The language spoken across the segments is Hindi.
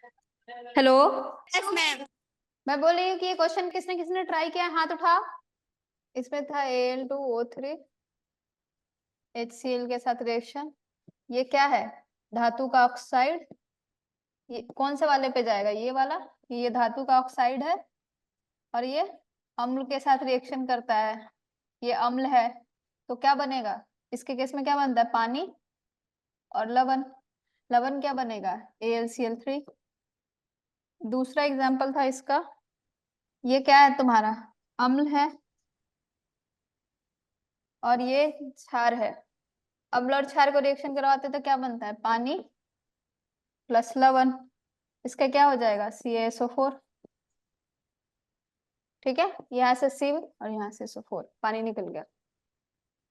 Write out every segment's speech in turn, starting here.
हेलो। Yes ma'am. मैं बोल रही हूँ कि ये क्वेश्चन किसने किसने ट्राई किया, हाथ उठा। इसमें था Al2O3 HCl के साथ रिएक्शन। ये क्या है? धातु का ऑक्साइड। ये कौन से वाले पे जाएगा? ये वाला। ये धातु का ऑक्साइड है और ये अम्ल के साथ रिएक्शन करता है। ये अम्ल है तो क्या बनेगा? इसके केस में क्या बनता है? पानी और लवण। लवण क्या बनेगा? AlCl3। दूसरा एग्जाम्पल था इसका। ये क्या है तुम्हारा? अम्ल है और ये क्षार है। अम्ल और क्षार को रिएक्शन करवाते तो क्या बनता है? पानी प्लस लवण। इसका क्या हो जाएगा? CaSO4। ठीक है, यहाँ से Cl और यहाँ से SO4, पानी निकल गया।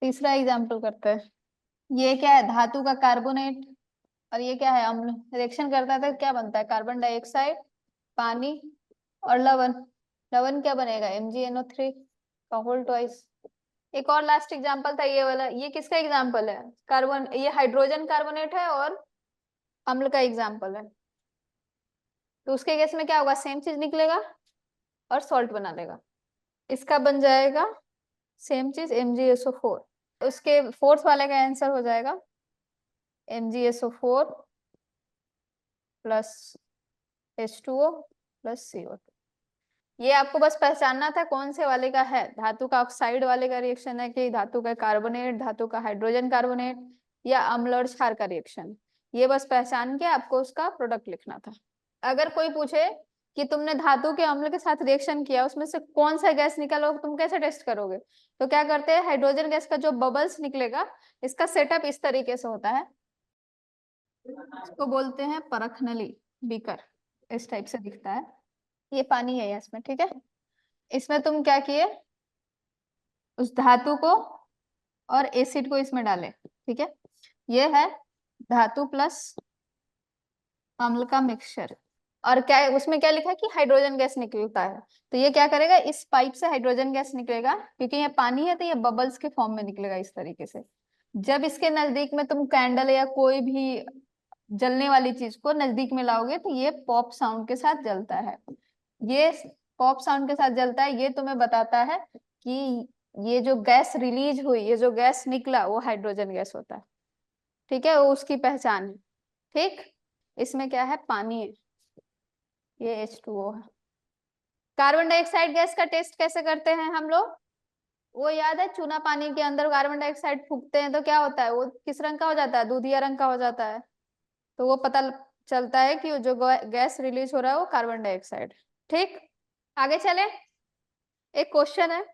तीसरा एग्जाम्पल करते हैं। ये क्या है? धातु का कार्बोनेट और ये क्या है? अम्ल। रिएक्शन करता है तो क्या बनता है? कार्बन डाइऑक्साइड, पानी और लवण। लवण क्या बनेगा? MgNO3 का होल ट्वाइस। एक और लास्ट एग्जाम्पल था ये वाला। ये किसका एग्जाम्पल है? कार्बन, ये हाइड्रोजन कार्बोनेट है और अम्ल का एग्जाम्पल है। तो उसके केस में क्या होगा? सेम चीज निकलेगा और सॉल्ट बना देगा। इसका बन जाएगा सेम चीज MgSO4। उसके फोर्थ वाले का आंसर हो जाएगा MgSO4 plus H2O plus CO2। ये आपको बस पहचानना था कौन से वाले का है, धातु का ऑक्साइड वाले का रिएक्शन है कि धातु का कार्बोनेट, धातु का हाइड्रोजन कार्बोनेट या अम्ल और क्षार का रिएक्शन। ये बस पहचान के आपको उसका प्रोडक्ट लिखना था। अगर कोई पूछे कि तुमने धातु के अम्ल के साथ रिएक्शन किया, उसमें से कौन सा गैस निकला, तुम कैसे टेस्ट करोगे? तो क्या करते हैं, हाइड्रोजन गैस का जो बबल्स निकलेगा, इसका सेटअप इस तरीके से होता है। इसको बोलते हैं परख नली, बीकर। इस टाइप से दिखता है। ये पानी है इसमें, ठीक है। इसमें तुम क्या किए? उस धातु को और एसिड को इसमें डाले, ठीक है। ये है धातु प्लस अम्ल का मिक्सचर। और क्या है उसमें? क्या लिखा है कि हाइड्रोजन गैस निकलता है। तो ये क्या करेगा? इस पाइप से हाइड्रोजन गैस निकलेगा, क्योंकि ये पानी है तो ये बबल्स के फॉर्म में निकलेगा इस तरीके से। जब इसके नजदीक में तुम कैंडल या कोई भी जलने वाली चीज को नजदीक में लाओगे तो ये पॉप साउंड के साथ जलता है। ये पॉप साउंड के साथ जलता है, ये तुम्हें बताता है कि ये जो गैस रिलीज हुई, ये जो गैस निकला, वो हाइड्रोजन गैस होता है। ठीक है, वो उसकी पहचान है। ठीक। इसमें क्या है? पानी है, ये H2O है। कार्बन डाइऑक्साइड गैस का टेस्ट कैसे करते हैं हम लोग? वो याद है? चूना पानी के अंदर कार्बन डाइऑक्साइड फूकते हैं तो क्या होता है? वो किस रंग का हो जाता है? दूधिया रंग का हो जाता है। तो वो पता चलता है कि जो गैस रिलीज हो रहा है वो कार्बन डाइऑक्साइड। ठीक, आगे चले। एक क्वेश्चन है,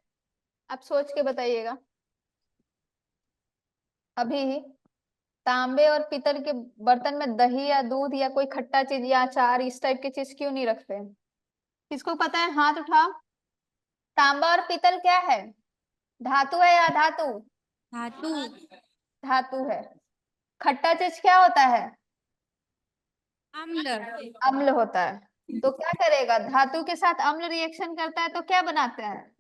आप सोच के बताइएगा। अभी तांबे और पीतल के बर्तन में दही या दूध या कोई खट्टा चीज या अचार इस टाइप की चीज क्यों नहीं रखते हैं? किसको पता है? हाथ उठाओ। तांबा और पीतल क्या है? धातु है या धातु? धातु। धातु है। खट्टा चीज क्या होता है? अम्ल। अम्ल होता है। तो क्या करेगा? धातु के साथ अम्ल रिएक्शन करता है तो क्या बनाते हैं?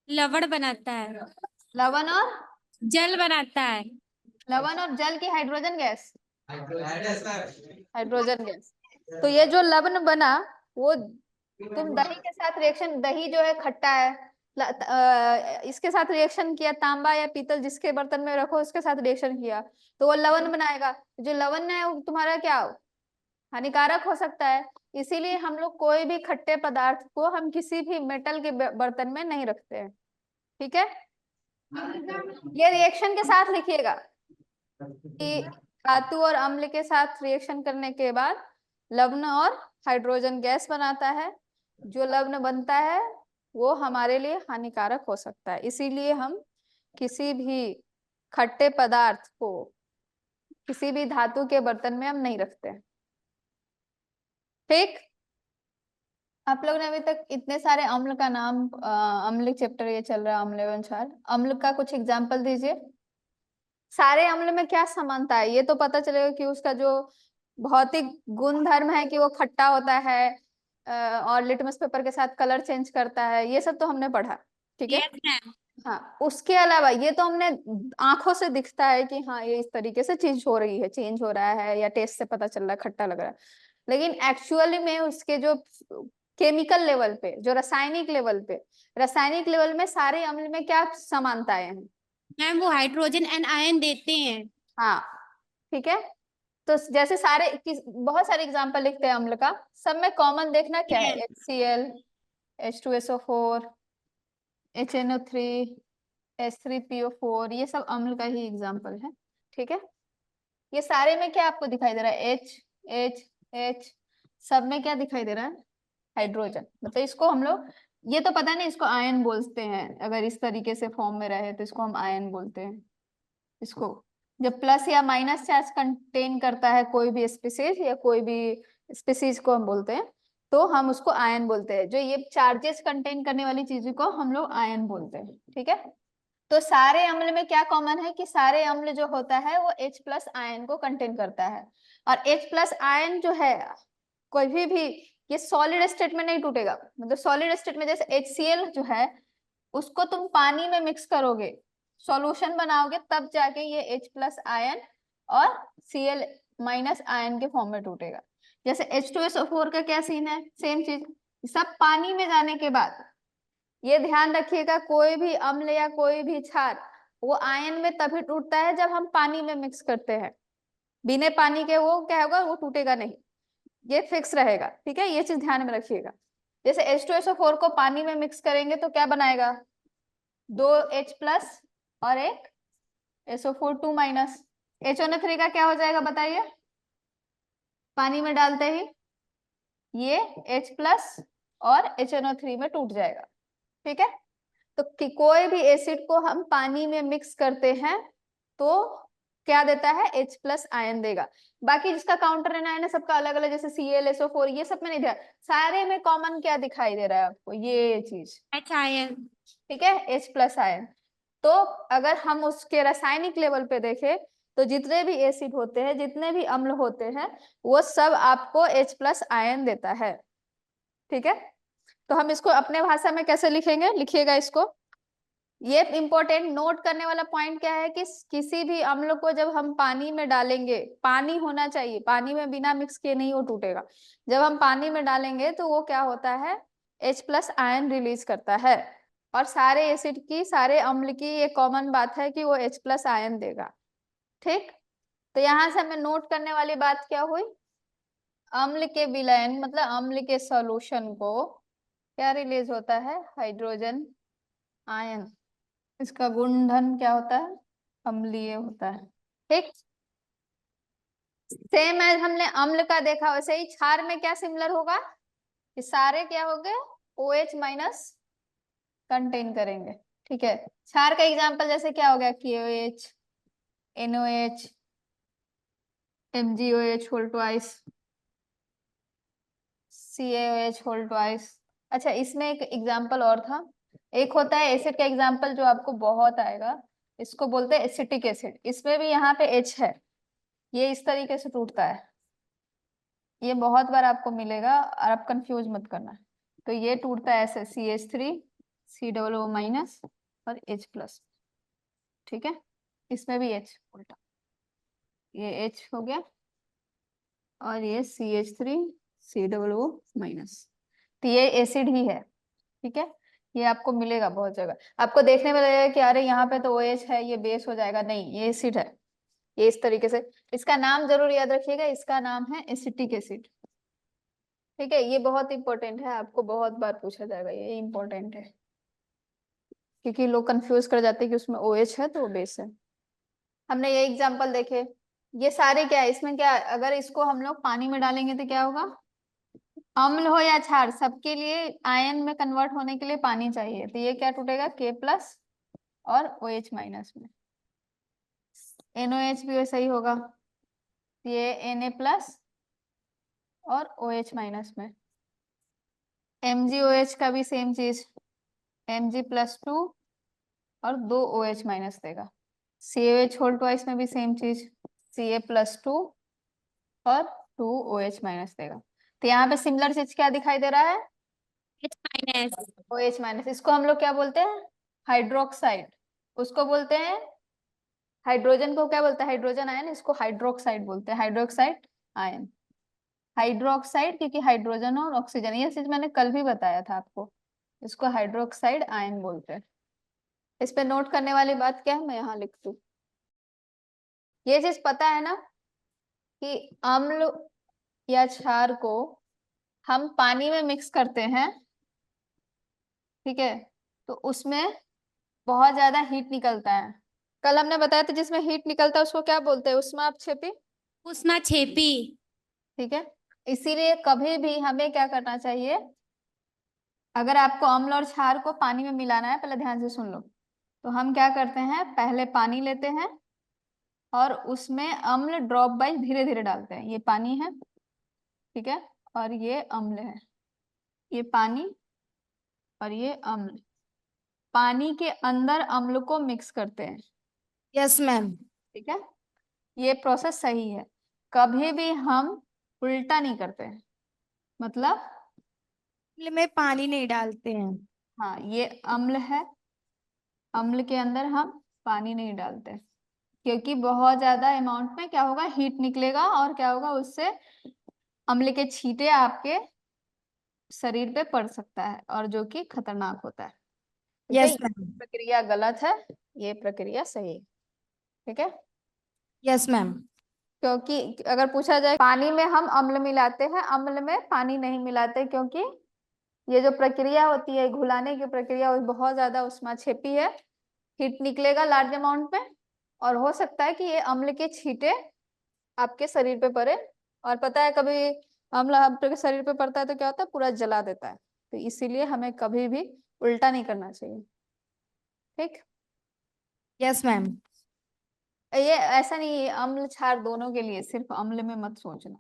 लवण बनाता है। लवण और जल बनाता है। लवण और जल की हाइड्रोजन गैस, हाइड्रोजन गैस। तो ये जो लवण बना, वो तुम दही के साथ रिएक्शन, दही जो है खट्टा है, इसके साथ रिएक्शन किया, तांबा या पीतल जिसके बर्तन में रखो उसके साथ रिएक्शन किया तो वो लवण बनाएगा। जो लवण है वो तुम्हारा क्या हो? हानिकारक हो सकता है। इसीलिए हम लोग कोई भी खट्टे पदार्थ को हम किसी भी मेटल के बर्तन में नहीं रखते हैं। ठीक है, ये रिएक्शन के साथ लिखिएगा कि धातु और अम्ल के साथ रिएक्शन करने के बाद लवण और हाइड्रोजन गैस बनाता है। जो लवण बनता है वो हमारे लिए हानिकारक हो सकता है, इसीलिए हम किसी भी खट्टे पदार्थ को किसी भी धातु के बर्तन में हम नहीं रखते हैं। ठीक। आप लोग ने अभी तक इतने सारे अम्ल का नाम, अम्ल चैप्टर ये चल रहा है, अम्ल एवं क्षार। अम्ल का कुछ एग्जाम्पल दीजिए। सारे अम्ल में क्या समानता है ये तो पता चलेगा कि उसका जो भौतिक गुण धर्म है कि वो खट्टा होता है, और लिटमस पेपर के साथ कलर चेंज करता है, ये सब तो हमने पढ़ा। ठीक है। Yes ma'am. हाँ, उसके अलावा ये तो हमने आंखों से दिखता है कि हाँ ये इस तरीके से चेंज हो रही है, चेंज हो रहा है, या टेस्ट से पता चल रहा है खट्टा लग रहा है। लेकिन एक्चुअली में उसके जो केमिकल लेवल पे, जो रासायनिक लेवल पे, रासायनिक लेवल में सारे अम्ल में क्या समानताएं हैं? मैम वो हाइड्रोजन एंड आयन देते हैं। हाँ, ठीक है। तो जैसे बहुत सारे एग्जांपल लिखते हैं अम्ल का, सब में कॉमन देखना क्या है? HCl, H2SO4, HNO3, H3PO4, ये सब अम्ल का ही एग्जांपल है, ठीक है। ये सारे में क्या आपको दिखाई दे रहा है? H, H, H, सब में क्या दिखाई दे रहा है? हाइड्रोजन। मतलब इसको हम लोग, ये तो पता नहीं, इसको आयन बोलते हैं। अगर इस तरीके से फॉर्म में रहे तो इसको हम आयन बोलते हैं। इसको जब प्लस या माइनस चार्ज कंटेन करता है कोई भी स्पीसीज, या कोई भी स्पीसीज को हम बोलते हैं, तो हम उसको आयन बोलते हैं। जो ये चार्जेस कंटेन करने वाली चीजों को हम लोग आयन बोलते हैं, ठीक है। तो सारे अम्ल में क्या कॉमन है कि सारे अम्ल जो होता है वो H प्लस आयन को कंटेन करता है। और H प्लस आयन जो है, कोई भी ये सॉलिड स्टेट में नहीं टूटेगा। मतलब सॉलिड स्टेट में जैसे HCl जो है, उसको तुम पानी में मिक्स करोगे, सॉल्यूशन बनाओगे, तब जाके ये H प्लस आयन और Cl माइनस आयन के फॉर्म में टूटेगा। जैसे H2SO4 का क्या सीन है? सेम चीज, सब पानी में जाने के बाद, ये ध्यान रखिएगा, कोई भी अम्ल या कोई भी क्षार वो आयन में तभी टूटता है जब हम पानी में मिक्स करते हैं। बिना पानी के वो क्या होगा? वो टूटेगा नहीं, ये फिक्स रहेगा, ठीक है। ये चीज ध्यान में रखिएगा। जैसे H2SO4 को पानी में मिक्स करेंगे तो क्या बनाएगा? 2H प्लस और एक SO4 2 माइनस। HNO3 का क्या हो जाएगा बताइए? पानी में डालते ही ये H प्लस और HNO3 में टूट जाएगा, ठीक है। तो कोई भी एसिड को हम पानी में मिक्स करते हैं तो क्या देता है? H प्लस आयन देगा। बाकी जिसका काउंटर आयन है सबका अलग अलग, जैसे Cl, SO4, ये सब में नहीं दिया। सारे में कॉमन क्या दिखाई दे रहा है आपको? ये चीज, एच आयन। ठीक है, H प्लस आयन। तो अगर हम उसके रासायनिक लेवल पे देखें तो जितने भी एसिड होते हैं, जितने भी अम्ल होते हैं, वो सब आपको H प्लस आयन देता है, ठीक है। तो हम इसको अपने भाषा में कैसे लिखेंगे? लिखिएगा इसको। ये इंपॉर्टेंट नोट करने वाला पॉइंट क्या है कि किसी भी अम्ल को जब हम पानी में डालेंगे, पानी होना चाहिए, पानी में बिना मिक्स किए नहीं वो टूटेगा। जब हम पानी में डालेंगे तो वो क्या होता है? H प्लस आयन रिलीज करता है। और सारे एसिड की, सारे अम्ल की ये कॉमन बात है कि वो H प्लस आयन देगा, ठीक। तो यहाँ से हमें नोट करने वाली बात क्या हुई? अम्ल के विलयन मतलब अम्ल के सॉल्यूशन को क्या रिलीज होता है? Hydrogen ion. इसका गुणधर्म क्या होता है? अम्लीय होता है, ठीक। सेम एज हमने अम्ल का देखा, वैसे ही क्षार में क्या सिमिलर होगा कि सारे क्या हो गए? OH माइनस कंटेन करेंगे, ठीक है। क्षार का एग्जांपल जैसे क्या हो गया? KOH, NOH, MgOH whole twice, CaOH whole twice. अच्छा, इसमें एक एग्जांपल और था। एक होता है एसिड का एग्जांपल जो आपको बहुत आएगा, इसको बोलते हैं एसिटिक एसिड। इसमें भी यहाँ पे H है, ये इस तरीके से टूटता है। ये बहुत बार आपको मिलेगा और आप कंफ्यूज मत करना। तो ये टूटता है ऐसे, CH3 COO माइनस और H प्लस, ठीक है। इसमें भी H उल्टा, ये H हो गया और ये CH3 COO माइनस। तो ये एसिड ही है, ठीक है। ये आपको मिलेगा बहुत जगह। आपको देखने में लगेगा कि अरे यहाँ पे तो OH है, ये बेस हो जाएगा, नहीं, ये एसिड है। ये इस तरीके से, इसका नाम जरूर याद रखिएगा, इसका नाम है एसिटिक एसिड, ठीक है। ये बहुत इंपॉर्टेंट है, आपको बहुत बार पूछा जाएगा, ये इंपॉर्टेंट है। क्योंकि लोग कंफ्यूज कर जाते हैं कि उसमें OH है तो वो बेस है। हमने ये एग्जांपल देखे। ये सारे क्या है इसमें? क्या अगर इसको हम लोग पानी में डालेंगे तो क्या होगा? अम्ल हो या क्षार, सबके लिए आयन में कन्वर्ट होने के लिए पानी चाहिए। तो ये क्या टूटेगा? K प्लस और OH माइनस में। NOH भी वैसा ही होगा, ये Na प्लस और OH माइनस में। MgOH का भी सेम चीज, Mg+2 और 2 OH माइनस देगा। CaOH होल ट्वाइस में भी सेम चीज, Ca+2 और 2 OH माइनस देगा। तो यहाँ पे सिमिलर चीज क्या दिखाई दे रहा है? H minus. OH minus. इसको हम लोग क्या बोलते हैं? हाइड्रोक्साइड। उसको बोलते हैं, हाइड्रोजन को क्या बोलते हैं? Hydrogen ion. इसको हाइड्रोक्साइड बोलते हैं, हाइड्रोक्साइड आयन। हाइड्रोक्साइड, क्योंकि हाइड्रोजन और ऑक्सीजन, ये चीज मैंने कल भी बताया था आपको, इसको हाइड्रोक्साइड आयन बोलते हैं। इस पे नोट करने वाली बात क्या है, मैं यहाँ लिख दूं। ये चीज पता है ना कि अम्ल या क्षार को हम पानी में मिक्स करते हैं, ठीक है, तो उसमें बहुत ज्यादा हीट निकलता है। कल हमने बताया था जिसमें हीट निकलता है उसको क्या बोलते हैं, ऊष्माक्षेपी, ऊष्माक्षेपी। ठीक है। इसीलिए कभी भी हमें क्या करना चाहिए, अगर आपको अम्ल और क्षार को पानी में मिलाना है, पहले ध्यान से सुन लो, तो हम क्या करते हैं, पहले पानी लेते हैं और उसमें अम्ल ड्रॉप बाई धीरे धीरे डालते हैं। ये पानी है, ठीक है, और ये अम्ल है, ये पानी और ये अम्ल। पानी के अंदर अम्ल को मिक्स करते हैं, यस मैम। ठीक है। ये प्रोसेस सही है, कभी भी हम उल्टा नहीं करते हैं, मतलब में पानी नहीं डालते हैं। हाँ ये अम्ल है, अम्ल के अंदर हम पानी नहीं डालते, क्योंकि बहुत ज्यादा अमाउंट में क्या होगा, हीट निकलेगा और क्या होगा, उससे अम्ल के छींटे आपके शरीर पे पड़ सकता है और जो कि खतरनाक होता है, ठीक है। यस ये मैम। प्रक्रिया गलत है, ये प्रक्रिया सही है, ठीक है। Yes ma'am. क्योंकि अगर पूछा जाए पानी में हम अम्ल मिलाते हैं, अम्ल में पानी नहीं मिलाते, क्योंकि ये जो प्रक्रिया होती है घुलाने की प्रक्रिया, वो बहुत ज्यादा ऊष्माक्षेपी है, हीट निकलेगा लार्ज अमाउंट में, और हो सकता है कि ये अम्ल के छींटे आपके शरीर पे पड़े, और पता है कभी अम्ल आपके शरीर पे पड़ता है तो क्या होता है, पूरा जला देता है। तो इसीलिए हमें कभी भी उल्टा नहीं करना चाहिए, ठीक। Yes ma'am. ये ऐसा नहीं है अम्ल क्षार दोनों के लिए, सिर्फ अम्ल में मत सोचना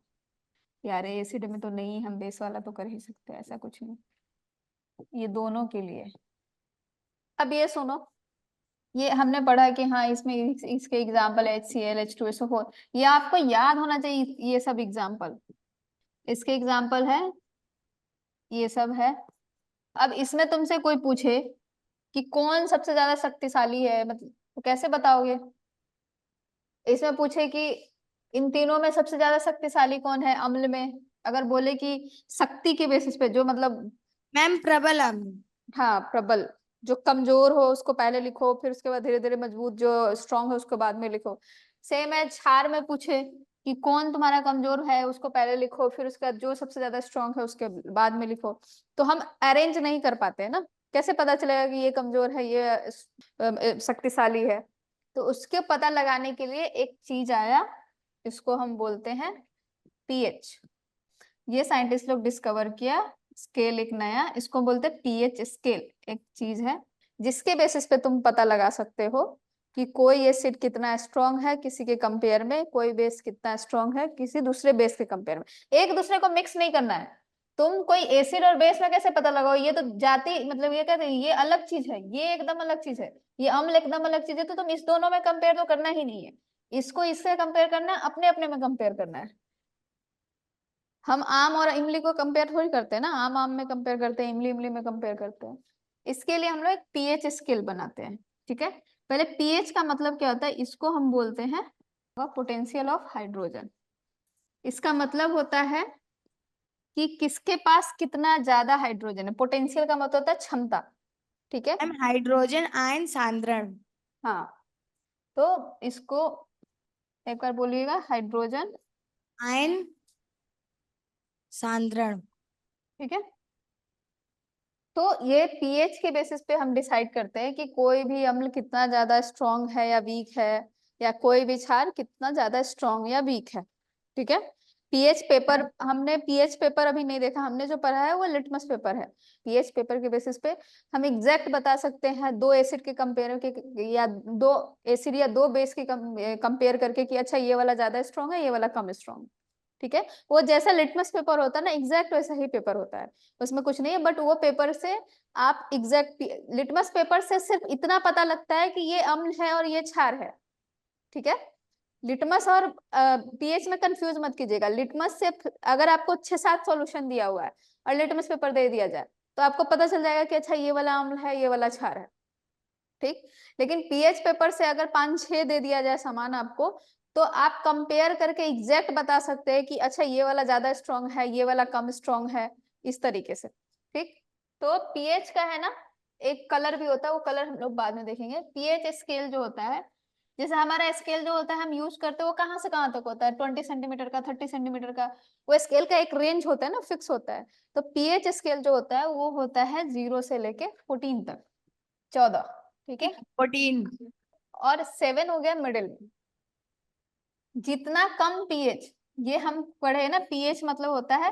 यार एसिड में तो नहीं, हम बेस वाला तो कर ही सकते हैं, ऐसा कुछ नहीं, ये दोनों के लिए। अब ये सुनो, ये हमने पढ़ा कि हाँ इसमें इसके एग्जाम्पल HCl H2SO4, ये आपको याद होना चाहिए, ये सब एग्जाम्पल, इसके एग्जाम्पल है, ये सब है। अब इसमें तुमसे कोई पूछे कि कौन सबसे ज्यादा शक्तिशाली है, मतलब तो कैसे बताओगे। इसमें पूछे कि इन तीनों में सबसे ज्यादा शक्तिशाली कौन है अम्ल में, अगर बोले कि शक्ति के बेसिस पे, जो मतलब मैम प्रबल अम्ल। हाँ प्रबल, जो कमजोर हो उसको पहले लिखो, फिर उसके बाद धीरे धीरे मजबूत जो स्ट्रांग है उसको बाद में लिखो। सेम है क्षार में पूछे कि कौन तुम्हारा कमजोर है, उसको पहले लिखो, फिर उसके बाद जो सबसे ज्यादा स्ट्रांग है उसके बाद में लिखो। तो हम अरेंज नहीं कर पाते हैं ना, कैसे पता चलेगा कि ये कमजोर है ये शक्तिशाली है। तो उसके पता लगाने के लिए एक चीज आया, इसको हम बोलते हैं पीएच। ये साइंटिस्ट लोग डिस्कवर किया, स्केल एक नया, इसको बोलते हैं पीएच स्केल। एक चीज है जिसके बेसिस पे तुम पता लगा सकते हो कि कोई एसिड कितना स्ट्रांग है किसी के कंपेयर में, कोई बेस कितना स्ट्रांग है किसी दूसरे बेस के कंपेयर में। एक दूसरे को मिक्स नहीं करना है, तुम कोई एसिड और बेस में कैसे पता लगाओ, ये तो जाति मतलब ये कहते हैं ये अलग चीज है, ये एकदम अलग चीज है, ये अम्ल एकदम अलग चीज है, तो तुम इस दोनों में कंपेयर तो करना ही नहीं है, इसको इससे कंपेयर करना है, अपने अपने में कंपेयर करना है। हम आम और इमली को कंपेयर थोड़ी करते हैं ना, आम आम में कंपेयर करते हैं, इमली इमली में कंपेयर करते हैं। इसके लिए हम लोग एक पीएच स्केल बनाते हैं, ठीक है। पहले पीएच का मतलब क्या होता है, इसको हम बोलते हैं पोटेंशियल ऑफ हाइड्रोजन। इसका मतलब होता है कि किसके पास कितना ज्यादा हाइड्रोजन है, पोटेंशियल का मतलब होता है क्षमता, ठीक है। मैम हाइड्रोजन आयन सांद्रण। हाँ, तो इसको एक बार बोलिएगा, हाइड्रोजन आयन सांद्रण। ठीक है। तो ये पीएच के बेसिस पे हम डिसाइड करते हैं कि कोई भी अम्ल कितना ज्यादा स्ट्रांग है या वीक है, या कोई भी क्षार कितना ज्यादा स्ट्रांग या वीक है, ठीक है। पीएच पेपर, हमने पीएच पेपर अभी नहीं देखा, हमने जो पढ़ा है वो लिटमस पेपर है। पीएच पेपर के बेसिस पे हम एग्जैक्ट बता सकते हैं दो एसिड के कंपेयर के, या दो एसिड या दो बेस के कंपेयर करके कि अच्छा ये वाला ज्यादा स्ट्रांग है ये वाला कम स्ट्रांग, ठीक है। वो जैसा लिटमस पेपर होता है ना, एग्जैक्ट वैसा ही पेपर होता है, उसमें कुछ नहीं है, बट वो पेपर से आप एग्जैक्ट, लिटमस पेपर से सिर्फ इतना पता लगता है कि ये अम्ल है और ये क्षार है, ठीक है। लिटमस और पीएच में कंफ्यूज मत कीजिएगा। लिटमस से अगर आपको 6-7 सॉल्यूशन दिया हुआ है और लिटमस पेपर दे दिया जाए तो आपको पता चल जाएगा कि अच्छा ये वाला अम्ल है ये वाला क्षार है, ठीक। लेकिन पीएच पेपर से अगर 5-6 दे दिया जाए सामान आपको, तो आप कंपेयर करके एग्जैक्ट बता सकते हैं कि अच्छा ये वाला ज्यादा स्ट्रांग है, ये वाला कम स्ट्रांग है, इस तरीके से। ठीक, तो पीएच का है ना एक कलर भी होता है, वो कलर हम लोग बाद में देखेंगे। पीएच स्केल जो होता है, जैसे हमारा स्केल जो होता है हम यूज करते हैं, वो कहाँ से कहाँ तक होता है, 20 सेंटीमीटर का, 30 सेंटीमीटर का। वो स्केल का एक रेंज होता है ना, फिक्स होता है। तो पीएच स्केल जो होता है वो होता है 0 से लेके 14 तक, 14। ठीक है, 14। और 7 हो गया मिडिल में। जितना कम पीएच, ये हम पढ़े ना, पीएच मतलब होता है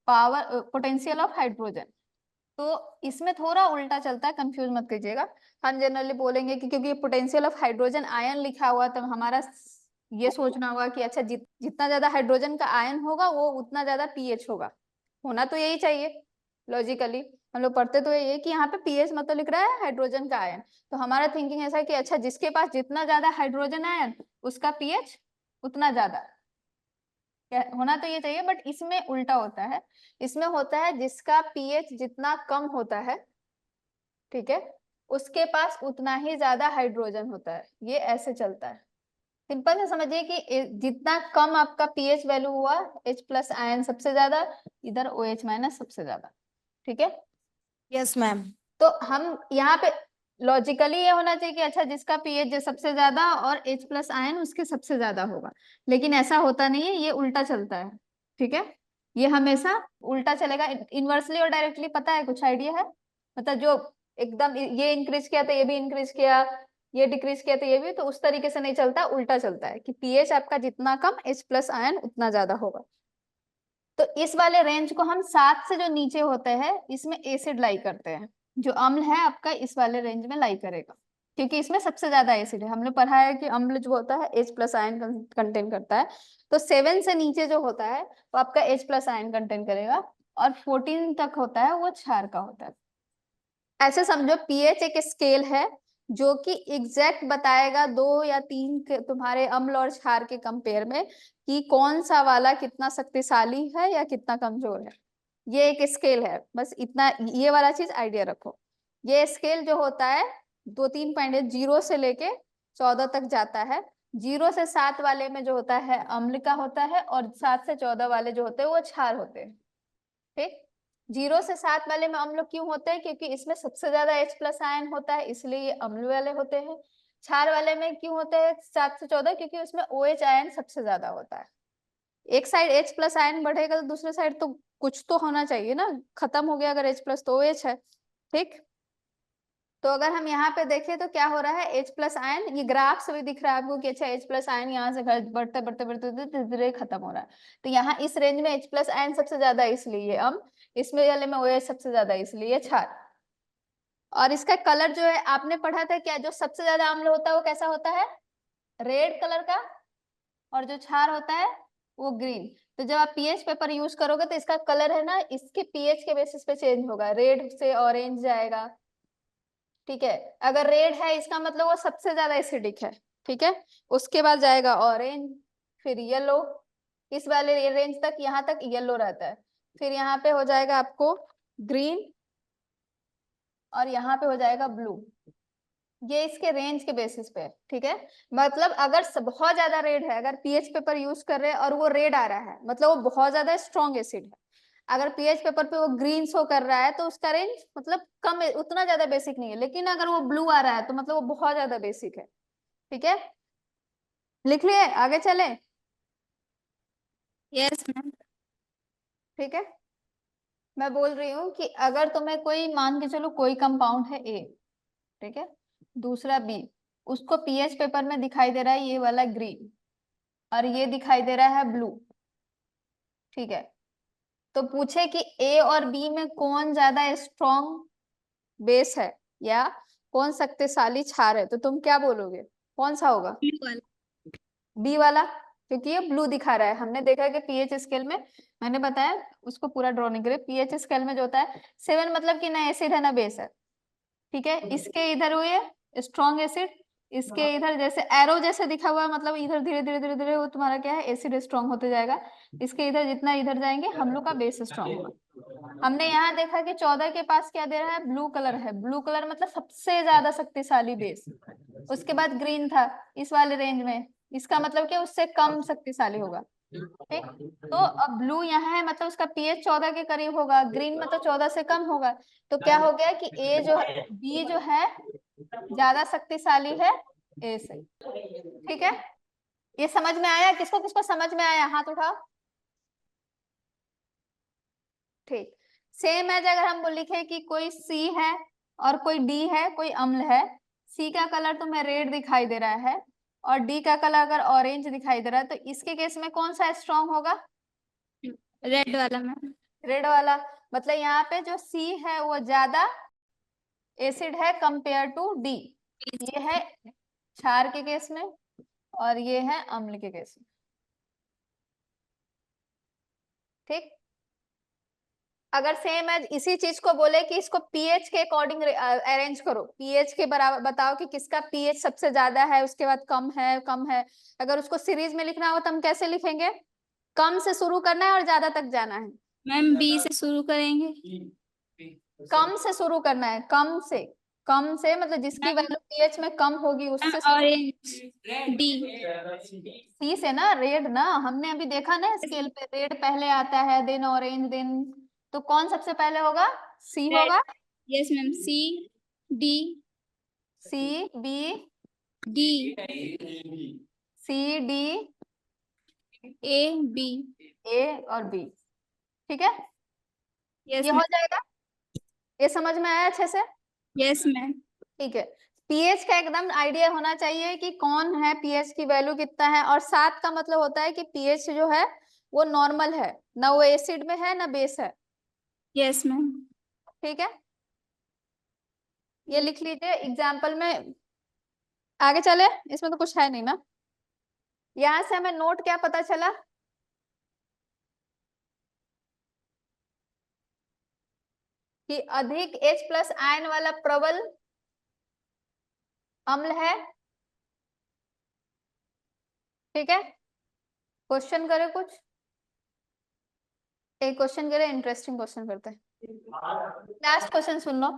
पावर पोटेंशियल ऑफ हाइड्रोजन। तो इसमें थोड़ा उल्टा चलता है, कंफ्यूज मत कीजिएगा। हम जनरली बोलेंगे कि क्योंकि पोटेंशियल ऑफ हाइड्रोजन आयन लिखा हुआ, तो हमारा ये सोचना होगा कि अच्छा जितना ज्यादा हाइड्रोजन का आयन होगा वो उतना ज्यादा पीएच होगा। होना तो यही चाहिए लॉजिकली, हम लोग पढ़ते तो ये कि यहाँ पे पीएच मतलब लिख रहा है हाइड्रोजन का आयन। तो हमारा थिंकिंग ऐसा है कि अच्छा जिसके पास जितना ज्यादा हाइड्रोजन आयन उसका पीएच उतना ज्यादा होना तो ये चाहिए, बट इसमें उल्टा होता है। इसमें होता है जिसका पीएच जितना कम होता है, ठीक है, उसके पास उतना ही ज्यादा हाइड्रोजन होता है। ये ऐसे चलता है। सिंपल से समझिए कि जितना कम आपका पीएच वैल्यू हुआ, H प्लस आयन सबसे ज्यादा, इधर OH माइनस सबसे ज्यादा। ठीक है, यस मैम। तो हम यहाँ पे लॉजिकली ये होना चाहिए कि अच्छा जिसका पीएच जो सबसे ज्यादा और H प्लस आयन उसके सबसे ज्यादा होगा, लेकिन ऐसा होता नहीं है, ये उल्टा चलता है। ठीक है, ये हमेशा उल्टा चलेगा। इनवर्सली और डायरेक्टली पता है, कुछ आइडिया है? मतलब जो एकदम ये इंक्रीज किया तो ये भी इंक्रीज किया, ये डिक्रीज किया तो ये भी, तो उस तरीके से नहीं चलता, उल्टा चलता है कि पीएच आपका जितना कम H प्लस आयन उतना ज्यादा होगा। तो इस वाले रेंज को हम 7 से जो नीचे होते हैं इसमें एसिड लाई करते हैं। जो अम्ल है आपका इस वाले रेंज में लाई करेगा, क्योंकि इसमें सबसे ज्यादा एसिड है। हमने पढ़ा है कि अम्ल जो होता है H प्लस आयन कंटेन करता है। तो 7 से नीचे जो होता है वो आपका H प्लस आयन कंटेन करेगा, और 14 तक होता है वो क्षार का होता है। ऐसे समझो पीएच एक स्केल है जो कि एग्जैक्ट बताएगा 2 या 3 के तुम्हारे अम्ल और क्षार के कंपेयर में कि कौन सा वाला कितना शक्तिशाली है या कितना कमजोर है। ये एक स्केल है, बस इतना, ये वाला चीज आइडिया रखो। ये स्केल जो होता है 2-3 पॉइंट है, 0 से लेके 14 तक जाता है। 0 से 7 वाले में जो होता है अम्ल का होता है, और 7 से 14 वाले जो होते हैं वो क्षार होते हैं। ठीक, 0 से 7 वाले में अम्ल क्यों होते हैं? क्योंकि इसमें सबसे ज्यादा H प्लस आयन होता है, इसलिए ये अम्ल वाले होते हैं। क्षार वाले में क्यों होते हैं 7 से 14? क्योंकि उसमें OH आयन सबसे ज्यादा होता है। एक साइड H प्लस आयन बढ़ेगा तो दूसरे साइड तो कुछ तो होना चाहिए ना, खत्म हो गया अगर H प्लस तो OH है। ठीक, तो अगर हम यहाँ पे देखें तो क्या हो रहा है, H प्लस आयन, ये ग्राफ से भी दिख रहा है आपको कि अच्छा H प्लस आयन यहाँ से बढ़ते बढ़ते बढ़ते धीरे धीरे खत्म हो रहा है। तो यहाँ इस रेंज में H प्लस आयन सबसे ज्यादा है इसलिए हम, इसमें वाले में OH सबसे ज्यादा है इसलिए क्षार। और इसका कलर जो है आपने पढ़ा था क्या, जो सबसे ज्यादा अम्ल होता है वो कैसा होता है, रेड कलर का, और जो क्षार होता है वो ग्रीन। तो जब आप पीएच पेपर यूज करोगे तो इसका कलर है ना इसके पीएच के बेसिस पे चेंज होगा, रेड से ऑरेंज जाएगा। ठीक है, अगर रेड है इसका मतलब वो सबसे ज्यादा एसिडिक है। ठीक है, उसके बाद जाएगा ऑरेंज, फिर येलो, इस वाले रेंज तक, यहाँ तक येलो रहता है। फिर यहाँ पे हो जाएगा आपको ग्रीन, और यहाँ पे हो जाएगा ब्लू। ये इसके रेंज के बेसिस पे है। ठीक है, मतलब अगर बहुत ज्यादा रेड है, अगर पीएच पेपर यूज कर रहे हैं और वो रेड आ रहा है मतलब वो बहुत ज्यादा स्ट्रॉन्ग एसिड है। अगर पीएच पेपर पे वो ग्रीन शो कर रहा है तो उसका रेंज मतलब कम है, उतना ज्यादा बेसिक नहीं है। लेकिन अगर वो ब्लू आ रहा है तो मतलब वो बहुत ज्यादा बेसिक है। ठीक है, लिख लिए, आगे चले। Yes ma'am. ठीक है, मैं बोल रही हूँ कि अगर तुम्हें कोई, मान के चलो कोई कंपाउंड है A, ठीक है, दूसरा B, उसको पीएच पेपर में दिखाई दे रहा है ये वाला ग्रीन, और ये दिखाई दे रहा है ब्लू। ठीक है, तो पूछे कि A और B में कौन ज्यादा स्ट्रॉन्ग बेस है या कौन शक्तिशाली क्षार है, तो तुम क्या बोलोगे, कौन सा होगा? ब्लू वाला। बी वाला, क्योंकि ये ब्लू दिखा रहा है। हमने देखा है कि पीएच स्केल में, मैंने बताया उसको पूरा ड्रॉ नहीं करे, पीएच स्केल में जो होता है 7 मतलब कि ना एसिड है ना बेस है। ठीक है, इसके इधर हुए स्ट्रॉन्ग एसिड, इसके इधर जैसे एरो जैसे दिखा हुआ है, मतलब इधर धीरे धीरे धीरे धीरे वो तुम्हारा क्या है, एसिड स्ट्रॉन्ग होते जाएगा। इसके इधर जितना इधर जाएंगे हम लोग का बेस स्ट्रॉन्ग होगा। हमने यहाँ देखा कि 14 के पास क्या दे रहा है, ब्लू कलर है। ब्लू कलर मतलब सबसे ज्यादा शक्तिशाली बेस। उसके बाद ग्रीन था इस वाले रेंज में, इसका मतलब क्या, उससे कम शक्तिशाली होगा। ठीक, तो अब ब्लू यहाँ है मतलब उसका पीएच 14 के करीब होगा, ग्रीन मतलब 14 से कम होगा। तो क्या हो गया कि ए जो है, बी जो है ज्यादा शक्तिशाली है ए से। ठीक है, ये समझ में आया? किसको किसको समझ में आया, हाथ उठाओ। ठीक, सेम एज अगर हम लिखे कि कोई सी है और कोई डी है, कोई अम्ल है। सी का कलर तुम्हें रेड दिखाई दे रहा है और डी का कलर अगर ऑरेंज दिखाई दे रहा है, तो इसके केस में कौन सा स्ट्रांग होगा? रेड वाला मैम। रेड वाला। मतलब यहाँ पे जो सी है वो ज्यादा एसिड है कंपेयर टू डी। ये है क्षार के केस में और ये है अम्ल के केस में। ठीक, अगर सेम एज इसी चीज को बोले कि इसको पीएच के अकॉर्डिंग अरेंज करो, पीएच के बराबर बताओ कि किसका पीएच सबसे ज्यादा है, उसके बाद कम है, कम है। अगर उसको सीरीज में लिखना हो तो हम कैसे लिखेंगे? कम से शुरू करना है और ज्यादा तक जाना है। मैम बी से शुरू करेंगे। कम से शुरू करना है, कम से मतलब जिसकी वैल्यू पीएच में कम होगी उससे। Orange D. सी से ना, रेड ना, हमने अभी देखा ना स्केल पे, रेड पहले आता है, देन ऑरेंज, देन, तो कौन सबसे पहले होगा? सी होगा। Yes ma'am, C D C B D C D A B. A और बी। ठीक है, यस ये हो मैम। जाएगा। ये समझ में आया अच्छे से? Yes ma'am. ठीक है, पीएच का एकदम आइडिया होना चाहिए कि कौन है, पीएच की वैल्यू कितना है। और 7 का मतलब होता है कि पीएच जो है वो नॉर्मल है, ना वो एसिड में है ना बेस है। Yes ma'am. ठीक है, ये लिख लीजिए एग्जाम्पल में। आगे चले, इसमें तो कुछ है नहीं ना। यहां से हमें नोट क्या पता चला? कि अधिक H+ आयन वाला प्रबल अम्ल है। ठीक है, क्वेश्चन करे कुछ, एक क्वेश्चन करे, इंटरेस्टिंग क्वेश्चन करते हैं। लास्ट क्वेश्चन सुन लो।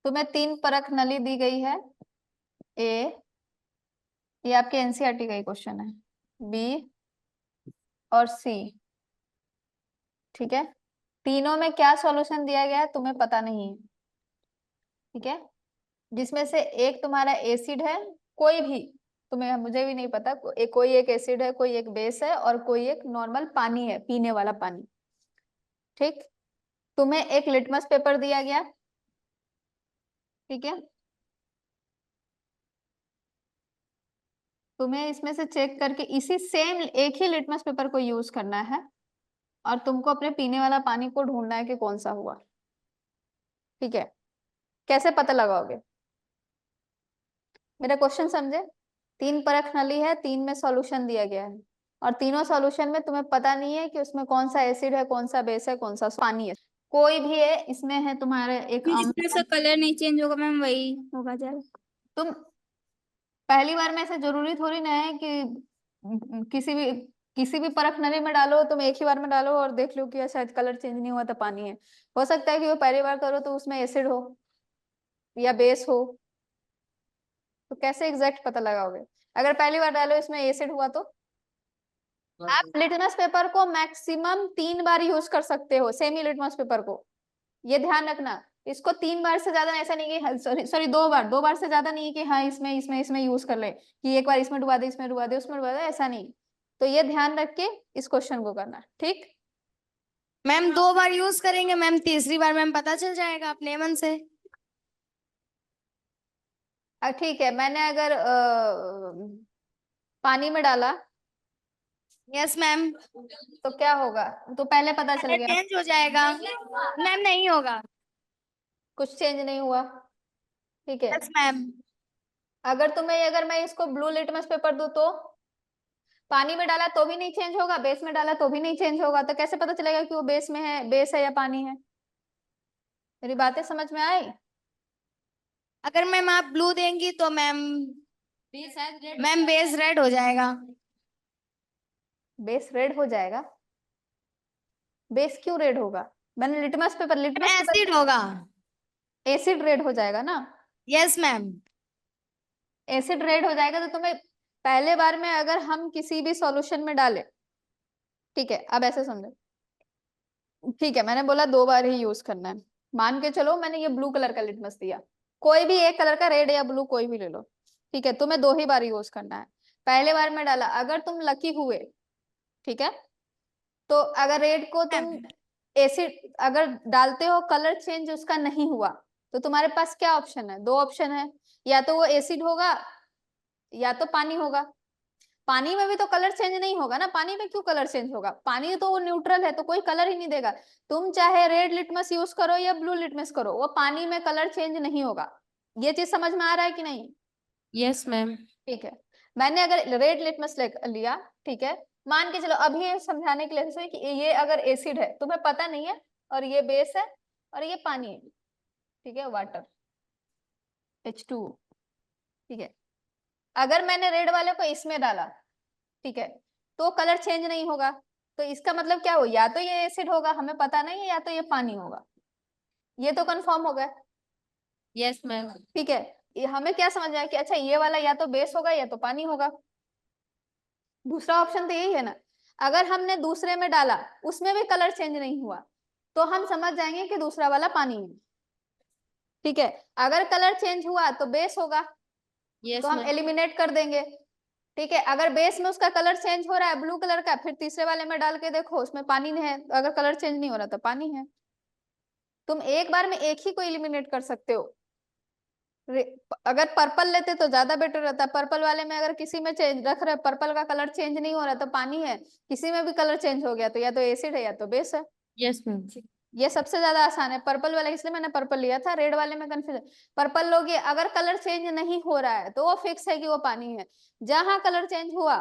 तुम्हें 3 परख नली दी गई है। ए, ये आपके एनसीईआरटी का ही क्वेश्चन है। बी और सी। ठीक है, तीनों में क्या सॉल्यूशन दिया गया है तुम्हें पता नहीं है। ठीक है, जिसमें से एक तुम्हारा एसिड है, कोई भी, तुम्हें मुझे भी नहीं पता, कोई एक एसिड है, कोई एक बेस है और कोई एक नॉर्मल पानी है, पीने वाला पानी। ठीक, तुम्हें एक लिटमस पेपर दिया गया। ठीक है, तुम्हें इसमें से चेक करके इसी सेम एक ही लिटमस पेपर को यूज करना है और तुमको अपने पीने वाला पानी को ढूंढना है कि कौन सा हुआ। ठीक है, कैसे पता लगाओगे? मेरा क्वेश्चन समझे? 3 परख नली है, 3 में सॉल्यूशन दिया गया है और तीनों सॉल्यूशन में तुम्हें पता नहीं है कि उसमें कौन सा एसिड है, कौन सा बेस है, कौन सा पानी है। कोई भी है, इसमें है तुम्हारे एक जिसमें से कलर नहीं चेंज होगा मैम वही होगा ज्यादा। तुम पहली बार में ऐसे जरूरी थोड़ी ना है कि किसी भी परख नली में डालो, तुम एक ही बार में डालो और देख लो कि शायद कलर चेंज नहीं हुआ तो पानी है। हो सकता है कि वो पहली बार करो तो उसमें एसिड हो या बेस हो। तो कैसे एग्जैक्ट पता लगाओगे? अगर पहली बार डालो इसमें एसिड हुआ तो आप लिटमस पेपर को मैक्सिमम 3 बार यूज कर सकते हो, सेमी लिटमस पेपर को। ये ध्यान रखना, इसको 3 बार से ज्यादा ऐसा नहीं कि, सॉरी 2 बार से ज्यादा नहीं कि हाँ इसमें इसमें इसमें यूज कर ले, कि एक बार इसमें डुबा दे, इसमें डुबा दे, उसमें डुबा दे, ऐसा नहीं। तो ये ध्यान रख के इस क्वेश्चन को करना। ठीक, मैम 2 बार यूज करेंगे मैम, तीसरी बार मैम पता चल जाएगा अपने मन से। ठीक है, मैंने अगर पानी में डाला यस मैम। तो क्या होगा? तो पहले पता चल कलर गया, चेंज हो जाएगा मैम, नहीं होगा। कुछ चेंज नहीं हुआ। ठीक है, यस मैम। अगर मैं इसको ब्लू लिटमस पेपर दूं तो पानी में डाला तो भी नहीं चेंज होगा, बेस में डाला तो भी नहीं चेंज होगा, तो कैसे पता चलेगा कि वो बेस में है, बेस है या पानी है? मेरी बातें समझ में आई? अगर मैम आप ब्लू देंगी तो मैम बेस रेड हो जाएगा। बेस रेड हो जाएगा? बेस क्यों रेड होगा? मैंने लिटमस पेपर एसिड होगा। एसिड रेड हो जाएगा ना? Yes ma'am. एसिड रेड हो जाएगा तो तुम्हें पहले बार में अगर हम किसी भी सॉल्यूशन में डाले, ठीक है, अब ऐसे समझो, ठीक है, मैंने बोला 2 बार ही यूज करना है। मान के चलो मैंने ये ब्लू कलर का लिटमस दिया, कोई भी एक कलर का, रेड या ब्लू कोई भी ले लो, ठीक है, तुम्हें 2 ही बार यूज करना है। पहले बार में डाला, अगर तुम लकी हुए, ठीक है, तो अगर रेड को तुम एसिड अगर डालते हो, कलर चेंज उसका नहीं हुआ, तो तुम्हारे पास क्या ऑप्शन है? 2 ऑप्शन है, या तो वो एसिड होगा या तो पानी होगा। पानी में भी तो कलर चेंज नहीं होगा ना, पानी में क्यों कलर चेंज होगा? पानी तो वो न्यूट्रल है, तो कोई कलर ही नहीं देगा। तुम चाहे रेड लिटमस यूज करो या ब्लू लिटमस करो, वो पानी में कलर चेंज नहीं होगा। ये चीज समझ में आ रहा है कि नहीं? Yes ma'am. ठीक है, मैंने अगर रेड लिटमस लिया, ठीक है, मान के चलो, अभी ये समझाने के लिए जैसे कि ये अगर एसिड है, तुम्हें पता नहीं है, और ये बेस है, और ये पानी है, ठीक है, वाटर H2O, ठीक है। अगर मैंने रेड वाले को इसमें डाला, ठीक है, तो कलर चेंज नहीं होगा, तो इसका मतलब क्या हो, या तो ये एसिड होगा, हमें पता नहीं है, या तो ये पानी होगा। ये तो कंफर्म हो गया, यस मैम। ठीक है। ये हमें क्या समझ आया कि अच्छा ये वाला या तो बेस होगा या तो पानी होगा। दूसरा ऑप्शन तो यही है ना। अगर हमने दूसरे में डाला, उसमें भी कलर चेंज नहीं हुआ, तो हम समझ जाएंगे कि दूसरा वाला पानी है, ठीक है। अगर कलर चेंज हुआ तो बेस होगा, यस तो हम मैम। एलिमिनेट कर देंगे, ठीक है। अगर बेस में उसका कलर चेंज हो रहा है ब्लू कलर का, फिर तीसरे वाले में डाल के देखो उसमें पानी है, अगर कलर चेंज नहीं हो रहा तो पानी है। तुम एक बार में एक ही को एलिमिनेट कर सकते हो। अगर पर्पल लेते तो ज्यादा बेटर रहता। पर्पल वाले में अगर किसी में चेंज रख रहे, पर्पल का कलर चेंज नहीं हो रहा तो पानी है, किसी में भी कलर चेंज हो गया तो या तो एसिड है या तो बेस है। Yes ma'am. ये सबसे ज्यादा आसान है पर्पल वाला, इसलिए मैंने पर्पल लिया था। रेड वाले में कंफ्यूजन, पर्पल लोगे अगर कलर चेंज नहीं हो रहा है तो वो फिक्स है कि वो पानी है। जहां कलर चेंज हुआ,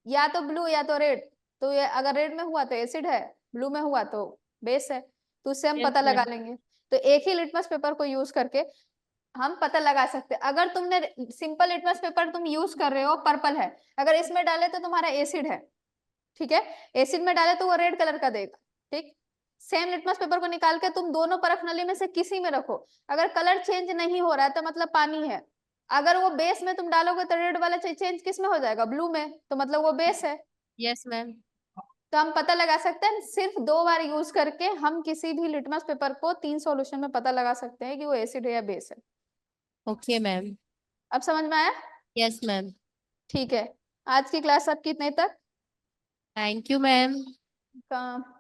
या तो ब्लू या तो रेड, तो ये अगर रेड में हुआ तो एसिड है, ब्लू में हुआ तो बेस है, तो उससे हम Yes, पता लगा ma'am. लेंगे। तो एक ही लिटमस पेपर को यूज करके हम पता लगा सकते हैं। अगर तुमने सिंपल लिटमस पेपर तुम यूज कर रहे हो, पर्पल है, अगर इसमें डाले तो तुम्हारा एसिड है, ठीक है, एसिड में डाले तो वो रेड कलर का देगा, ठीक। सेम लिटमस पेपर को निकाल के तुम दोनों परख नली में से किसी में रखो, अगर कलर चेंज नहीं हो रहा है तो मतलब पानी है। अगर वो बेस में तुम डालोगे तो रेड वाला चेंज किस में हो जाएगा? ब्लू में, तो मतलब वो बेस है। Yes ma'am. तो हम पता लगा सकते हैं सिर्फ 2 बार यूज करके, हम किसी भी लिटमस पेपर को 3 सॉल्यूशन में पता लगा सकते हैं कि वो एसिड है या बेस है। Okay ma'am. अब समझ में आया? Yes ma'am. ठीक है, आज की क्लास आपकी इतने तक थैंक यू मैम। का